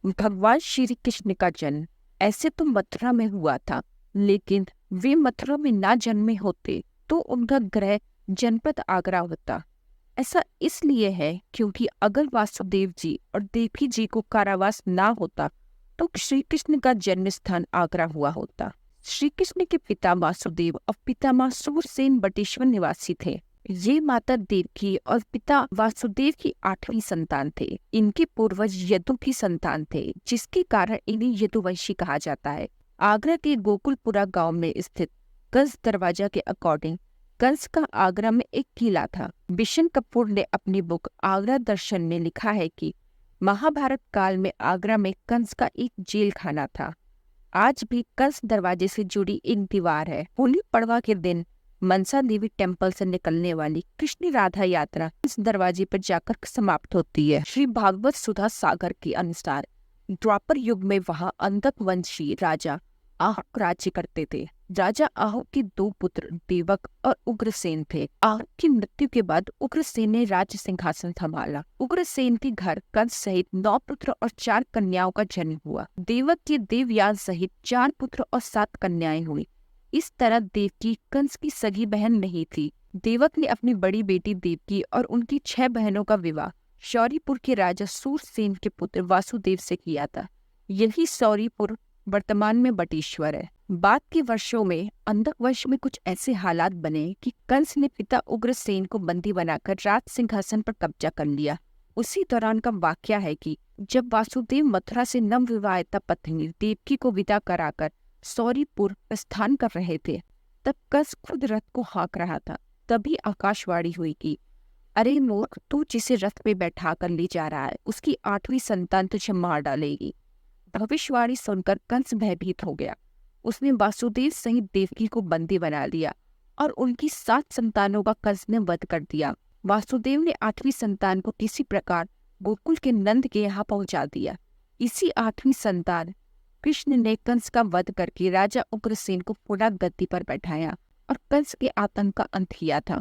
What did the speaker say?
भगवान श्री कृष्ण का जन्म ऐसे तो मथुरा में हुआ था, लेकिन वे मथुरा में ना जन्मे होते तो उनका गृह जनपद आगरा होता। ऐसा इसलिए है क्योंकि अगर वासुदेव जी और देवकी जी को कारावास ना होता तो श्री कृष्ण का जन्म स्थान आगरा हुआ होता। श्री कृष्ण के पिता वासुदेव और पितामह सूरसेन बटेश्वर निवासी थे। ये माता देवकी और पिता वासुदेव की 8वीं संतान थे। इनके पूर्वज यदु की संतान थे, जिसके कारण इन्हें यदुवंशी कहा जाता है। आगरा के गोकुलपुरा गांव में स्थित कंस दरवाजा के अकॉर्डिंग कंस का आगरा में एक किला था। बिशन कपूर ने अपनी बुक आगरा दर्शन में लिखा है कि महाभारत काल में आगरा में कंस का एक जेल खाना था। आज भी कंस दरवाजे से जुड़ी एक दीवार है। होली पड़वा के दिन मनसा देवी टेम्पल से निकलने वाली कृष्ण राधा यात्रा इस दरवाजे पर जाकर समाप्त होती है। श्री भागवत सुधा सागर के अनुसार द्वापर युग में वहां अंधक वंशी राजा आहूक राज्य करते थे। राजा आहूक के 2 पुत्र देवक और उग्रसेन थे। आहूक की मृत्यु के बाद उग्रसेन ने राज्य सिंहासन संभाला। उग्रसेन के घर कंस सहित 9 पुत्र और 4 कन्याओं का जन्म हुआ। देवक के देवयान सहित 4 पुत्र और 7 कन्याएं हुई। इस तरह देवकी कंस की सगी बहन नहीं थी। देवक ने अपनी बड़ी बेटी देवकी और उनकी 6 बहनों का विवाह शौरीपुर के राजा सूरसेन के पुत्र वासुदेव से किया था। यही शौरीपुर वर्तमान में बटेश्वर है। बाद के वर्षों में अंधक वंश में कुछ ऐसे हालात बने कि कंस ने पिता उग्रसेन को बंदी बनाकर राज सिंहासन पर कब्जा कर लिया। उसी दौरान का वाकया है कि जब वासुदेव मथुरा से नवविवाहिता पत्नी देवकी को विदा कराकर शौरीपुर प्रस्थान कर रहे थे, तब कंस खुद रथ को हाँक रहा था। तभी आकाशवाणी हुई कि अरे मूर्ख, तू जिसे रथ पे बैठा कर ले जा रहा है उसकी 8वीं संतान तुझे मार डालेगी। भविष्यवाणी सुनकर कंस भयभीत हो गया। उसने वासुदेव सहित देवकी को बंदी बना लिया और उनकी 7 संतानों का कंस ने वध कर दिया। वासुदेव ने 8वीं संतान को किसी प्रकार गोकुल के नंद के यहाँ पहुंचा दिया। इसी 8वीं संतान कृष्ण ने कंस का वध करके राजा उग्रसेन को पुनः गद्दी पर बैठाया और कंस के आतंक का अंत किया था।